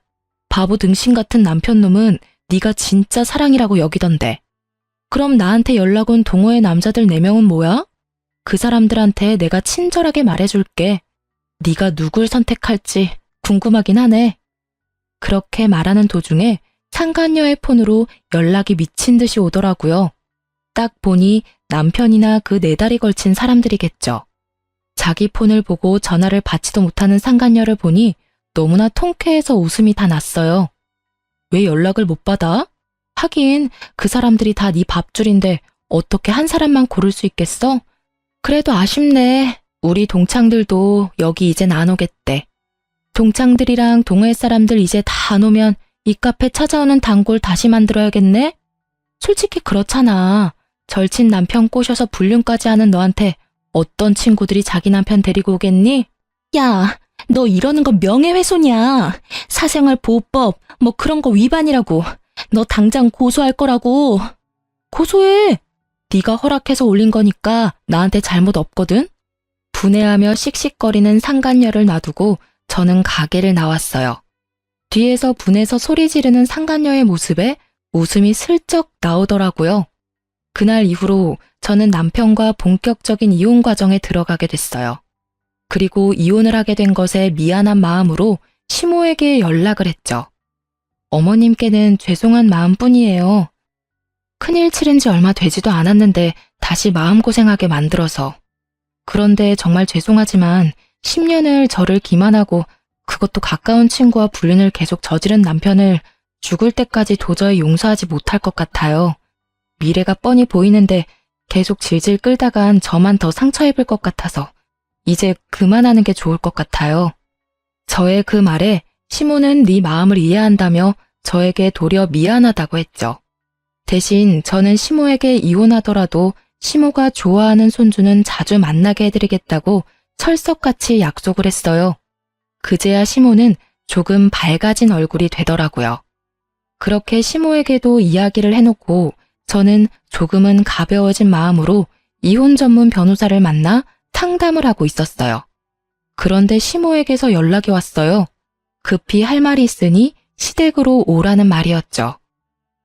바보 등신 같은 남편 놈은 네가 진짜 사랑이라고 여기던데. 그럼 나한테 연락 온 동호회 남자들 4명은 뭐야? 그 사람들한테 내가 친절하게 말해줄게. 네가 누굴 선택할지 궁금하긴 하네. 그렇게 말하는 도중에 상간녀의 폰으로 연락이 미친 듯이 오더라고요. 딱 보니 남편이나 그 4달이 걸친 사람들이겠죠. 자기 폰을 보고 전화를 받지도 못하는 상간녀를 보니 너무나 통쾌해서 웃음이 다 났어요. 왜 연락을 못 받아? 하긴 그 사람들이 다 네 밥줄인데 어떻게 한 사람만 고를 수 있겠어? 그래도 아쉽네. 우리 동창들도 여기 이젠 안 오겠대. 동창들이랑 동호회 사람들 이제 다 안 오면 이 카페 찾아오는 단골 다시 만들어야겠네? 솔직히 그렇잖아. 절친 남편 꼬셔서 불륜까지 하는 너한테 어떤 친구들이 자기 남편 데리고 오겠니? 야, 너 이러는 건 명예훼손이야. 사생활보호법 뭐 그런 거 위반이라고. 너 당장 고소할 거라고. 고소해. 네가 허락해서 올린 거니까 나한테 잘못 없거든. 분해하며 씩씩거리는 상간녀를 놔두고 저는 가게를 나왔어요. 뒤에서 분해서 소리 지르는 상간녀의 모습에 웃음이 슬쩍 나오더라고요. 그날 이후로 저는 남편과 본격적인 이혼 과정에 들어가게 됐어요. 그리고 이혼을 하게 된 것에 미안한 마음으로 시모에게 연락을 했죠. 어머님께는 죄송한 마음뿐이에요. 큰일 치른 지 얼마 되지도 않았는데 다시 마음고생하게 만들어서. 그런데 정말 죄송하지만 10년을 저를 기만하고 그것도 가까운 친구와 불륜을 계속 저지른 남편을 죽을 때까지 도저히 용서하지 못할 것 같아요. 미래가 뻔히 보이는데 계속 질질 끌다간 저만 더 상처 입을 것 같아서 이제 그만하는 게 좋을 것 같아요. 저의 그 말에 시모는 네 마음을 이해한다며 저에게 도리어 미안하다고 했죠. 대신 저는 시모에게 이혼하더라도 시모가 좋아하는 손주는 자주 만나게 해드리겠다고 철석같이 약속을 했어요. 그제야 시모는 조금 밝아진 얼굴이 되더라고요. 그렇게 시모에게도 이야기를 해놓고 저는 조금은 가벼워진 마음으로 이혼 전문 변호사를 만나 상담을 하고 있었어요. 그런데 시모에게서 연락이 왔어요. 급히 할 말이 있으니 시댁으로 오라는 말이었죠.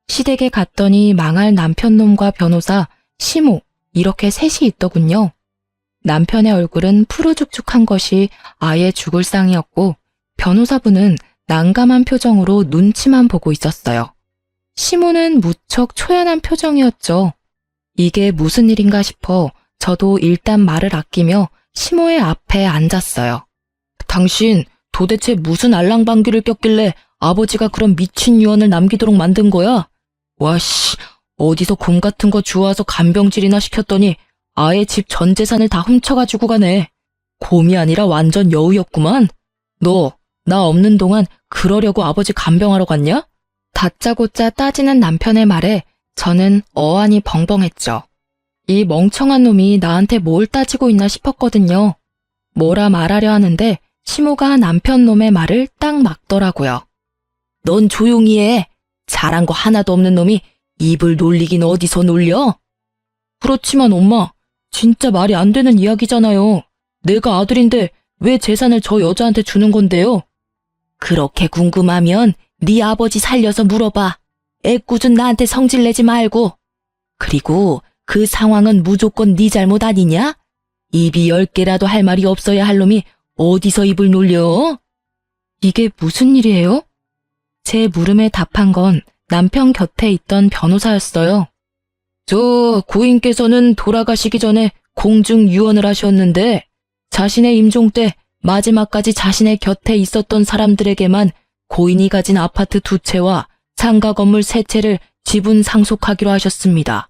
시댁에 갔더니 망할 남편놈과 변호사, 시모 이렇게 셋이 있더군요. 남편의 얼굴은 푸르죽죽한 것이 아예 죽을 상이었고 변호사분은 난감한 표정으로 눈치만 보고 있었어요. 시모는 무척 초연한 표정이었죠. 이게 무슨 일인가 싶어 저도 일단 말을 아끼며 시모의 앞에 앉았어요. 당신 도대체 무슨 알랑방귀를 꼈길래 아버지가 그런 미친 유언을 남기도록 만든 거야? 와씨, 어디서 곰 같은 거 주워와서 간병질이나 시켰더니 아예 집 전 재산을 다 훔쳐가지고 가네. 곰이 아니라 완전 여우였구만. 너, 나 없는 동안 그러려고 아버지 간병하러 갔냐? 다짜고짜 따지는 남편의 말에 저는 어안이 벙벙했죠. 이 멍청한 놈이 나한테 뭘 따지고 있나 싶었거든요. 뭐라 말하려 하는데 시모가 남편 놈의 말을 딱 막더라고요. 넌 조용히 해. 잘한 거 하나도 없는 놈이 입을 놀리긴 어디서 놀려? 그렇지만 엄마, 진짜 말이 안 되는 이야기잖아요. 내가 아들인데 왜 재산을 저 여자한테 주는 건데요? 그렇게 궁금하면 네 아버지 살려서 물어봐. 애꿎은 나한테 성질내지 말고. 그리고 그 상황은 무조건 네 잘못 아니냐? 입이 10개라도 할 말이 없어야 할 놈이 어디서 입을 놀려? 이게 무슨 일이에요? 제 물음에 답한 건 남편 곁에 있던 변호사였어요. 저 고인께서는 돌아가시기 전에 공중 유언을 하셨는데 자신의 임종 때 마지막까지 자신의 곁에 있었던 사람들에게만 고인이 가진 아파트 2채와 상가 건물 3채를 지분 상속하기로 하셨습니다.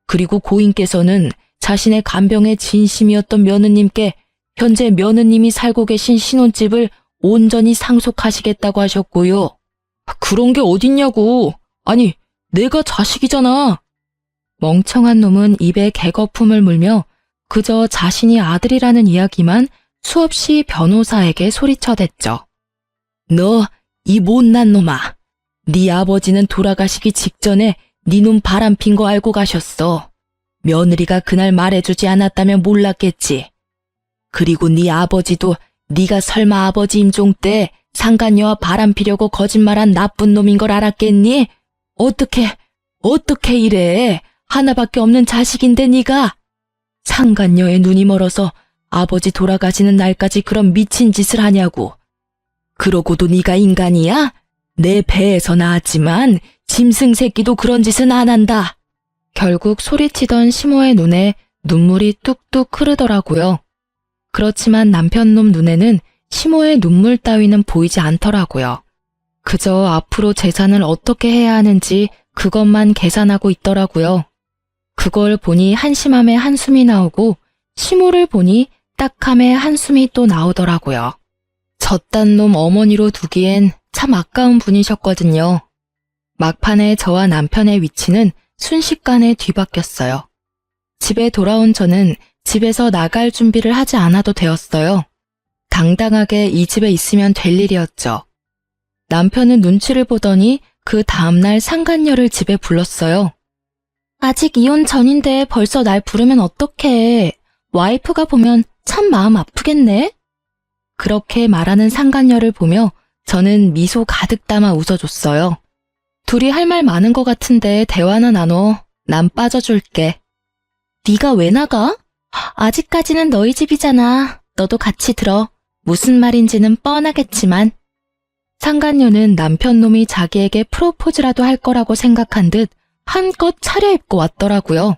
그리고 고인께서는 자신의 간병의 진심이었던 며느님께 현재 며느님이 살고 계신 신혼집을 온전히 상속하시겠다고 하셨고요. 그런 게 어딨냐고. 아니, 내가 자식이잖아. 멍청한 놈은 입에 개거품을 물며 그저 자신이 아들이라는 이야기만 수없이 변호사에게 소리쳐댔죠. 너, 이 못난 놈아. 네 아버지는 돌아가시기 직전에 네 놈 바람핀 거 알고 가셨어. 며느리가 그날 말해주지 않았다면 몰랐겠지. 그리고 네 아버지도 네가 설마 아버지 임종 때 상간녀와 바람피려고 거짓말한 나쁜 놈인 걸 알았겠니? 어떻게 이래? 하나밖에 없는 자식인데 네가. 상간녀의 눈이 멀어서 아버지 돌아가시는 날까지 그런 미친 짓을 하냐고. 그러고도 네가 인간이야? 내 배에서 나왔지만 짐승 새끼도 그런 짓은 안 한다. 결국 소리치던 시모의 눈에 눈물이 뚝뚝 흐르더라고요. 그렇지만 남편놈 눈에는 시모의 눈물 따위는 보이지 않더라고요. 그저 앞으로 재산을 어떻게 해야 하는지 그것만 계산하고 있더라고요. 그걸 보니 한심함에 한숨이 나오고 시모를 보니 딱함에 한숨이 또 나오더라고요. 저딴 놈 어머니로 두기엔 참 아까운 분이셨거든요. 막판에 저와 남편의 위치는 순식간에 뒤바뀌었어요. 집에 돌아온 저는 집에서 나갈 준비를 하지 않아도 되었어요. 당당하게 이 집에 있으면 될 일이었죠. 남편은 눈치를 보더니 그 다음날 상간녀를 집에 불렀어요. 아직 이혼 전인데 벌써 날 부르면 어떡해. 와이프가 보면 참 마음 아프겠네. 그렇게 말하는 상간녀를 보며 저는 미소 가득 담아 웃어줬어요. 둘이 할 말 많은 것 같은데 대화나 나눠. 난 빠져줄게. 네가 왜 나가? 아직까지는 너희 집이잖아. 너도 같이 들어. 무슨 말인지는 뻔하겠지만. 상간녀는 남편 놈이 자기에게 프로포즈라도 할 거라고 생각한 듯 한껏 차려입고 왔더라고요.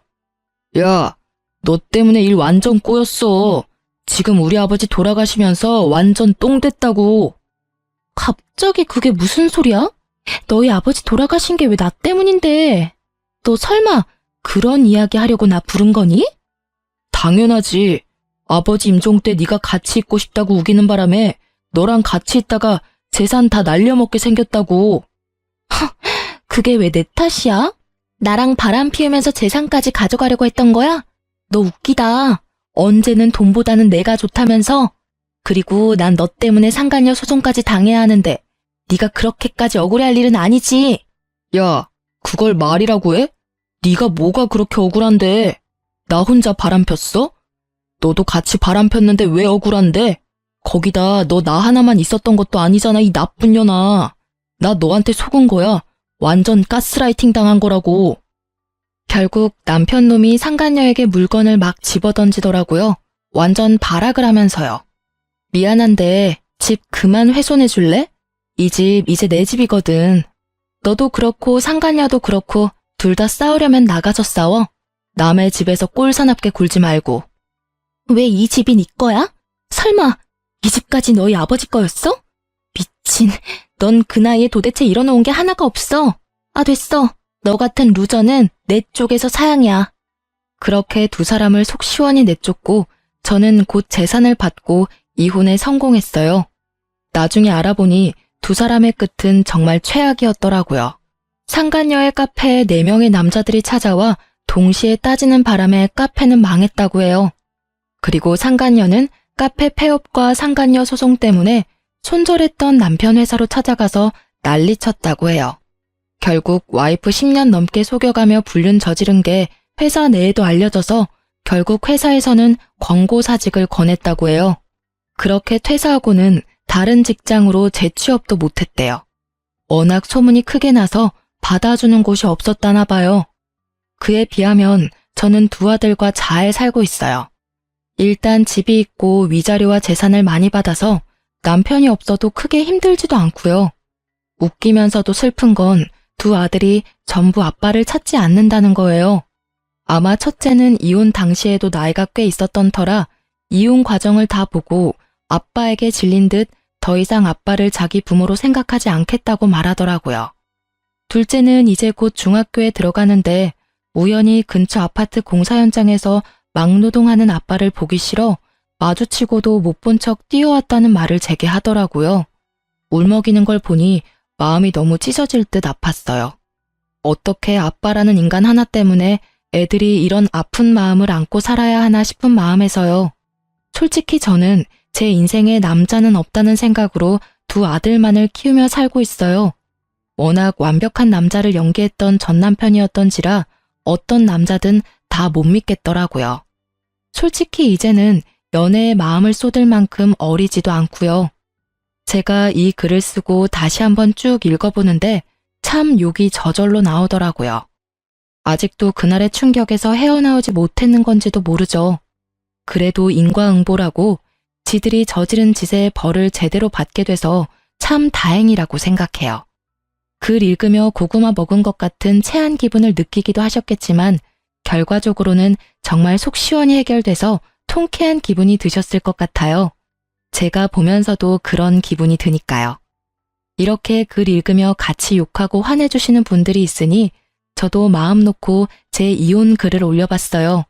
야, 너 때문에 일 완전 꼬였어. 지금 우리 아버지 돌아가시면서 완전 똥 됐다고. 갑자기 그게 무슨 소리야? 너희 아버지 돌아가신 게 왜 나 때문인데? 너 설마 그런 이야기 하려고 나 부른 거니? 당연하지. 아버지 임종 때 네가 같이 있고 싶다고 우기는 바람에 너랑 같이 있다가 재산 다 날려먹게 생겼다고. 그게 왜 내 탓이야? 나랑 바람 피우면서 재산까지 가져가려고 했던 거야? 너 웃기다. 언제는 돈보다는 내가 좋다면서? 그리고 난 너 때문에 상간녀 소송까지 당해야 하는데 네가 그렇게까지 억울해할 일은 아니지. 야, 그걸 말이라고 해? 네가 뭐가 그렇게 억울한데? 나 혼자 바람 폈어? 너도 같이 바람 폈는데 왜 억울한데? 거기다 너 나 하나만 있었던 것도 아니잖아, 이 나쁜 년아. 나 너한테 속은 거야. 완전 가스라이팅 당한 거라고. 결국 남편 놈이 상간녀에게 물건을 막 집어던지더라고요. 완전 발악을 하면서요. 미안한데 집 그만 훼손해 줄래? 이 집 이제 내 집이거든. 너도 그렇고 상간녀도 그렇고 둘 다 싸우려면 나가서 싸워. 남의 집에서 꼴사납게 굴지 말고. 왜 이 집이 네 거야? 설마 이 집까지 너희 아버지 거였어? 미친, 넌 그 나이에 도대체 일어놓은 게 하나가 없어. 아, 됐어. 너 같은 루저는 내 쪽에서 사양이야. 그렇게 두 사람을 속 시원히 내쫓고 저는 곧 재산을 받고 이혼에 성공했어요. 나중에 알아보니 두 사람의 끝은 정말 최악이었더라고요. 상간녀의 카페에 4명의 남자들이 찾아와 동시에 따지는 바람에 카페는 망했다고 해요. 그리고 상간녀는 카페 폐업과 상간녀 소송 때문에 손절했던 남편 회사로 찾아가서 난리쳤다고 해요. 결국 와이프 10년 넘게 속여가며 불륜 저지른 게 회사 내에도 알려져서 결국 회사에서는 권고사직을 권했다고 해요. 그렇게 퇴사하고는 다른 직장으로 재취업도 못했대요. 워낙 소문이 크게 나서 받아주는 곳이 없었다나 봐요. 그에 비하면 저는 두 아들과 잘 살고 있어요. 일단 집이 있고 위자료와 재산을 많이 받아서 남편이 없어도 크게 힘들지도 않고요. 웃기면서도 슬픈 건 두 아들이 전부 아빠를 찾지 않는다는 거예요. 아마 첫째는 이혼 당시에도 나이가 꽤 있었던 터라 이혼 과정을 다 보고 아빠에게 질린 듯 더 이상 아빠를 자기 부모로 생각하지 않겠다고 말하더라고요. 둘째는 이제 곧 중학교에 들어가는데 우연히 근처 아파트 공사 현장에서 막노동하는 아빠를 보기 싫어 마주치고도 못 본 척 뛰어왔다는 말을 제게 하더라고요. 울먹이는 걸 보니 마음이 너무 찢어질 듯 아팠어요. 어떻게 아빠라는 인간 하나 때문에 애들이 이런 아픈 마음을 안고 살아야 하나 싶은 마음에서요. 솔직히 저는 제 인생에 남자는 없다는 생각으로 두 아들만을 키우며 살고 있어요. 워낙 완벽한 남자를 연기했던 전 남편이었던지라 어떤 남자든 다 못 믿겠더라고요. 솔직히 이제는 연애에 마음을 쏟을 만큼 어리지도 않고요. 제가 이 글을 쓰고 다시 한번 쭉 읽어보는데 참 욕이 저절로 나오더라고요. 아직도 그날의 충격에서 헤어나오지 못했는 건지도 모르죠. 그래도 인과응보라고 지들이 저지른 짓의 벌을 제대로 받게 돼서 참 다행이라고 생각해요. 글 읽으며 고구마 먹은 것 같은 체한 기분을 느끼기도 하셨겠지만 결과적으로는 정말 속 시원히 해결돼서 통쾌한 기분이 드셨을 것 같아요. 제가 보면서도 그런 기분이 드니까요. 이렇게 글 읽으며 같이 욕하고 화내주시는 분들이 있으니 저도 마음 놓고 제 이혼 글을 올려봤어요.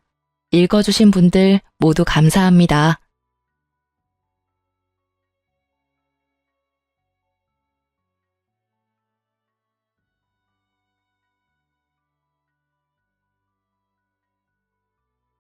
읽어주신 분들 모두 감사합니다.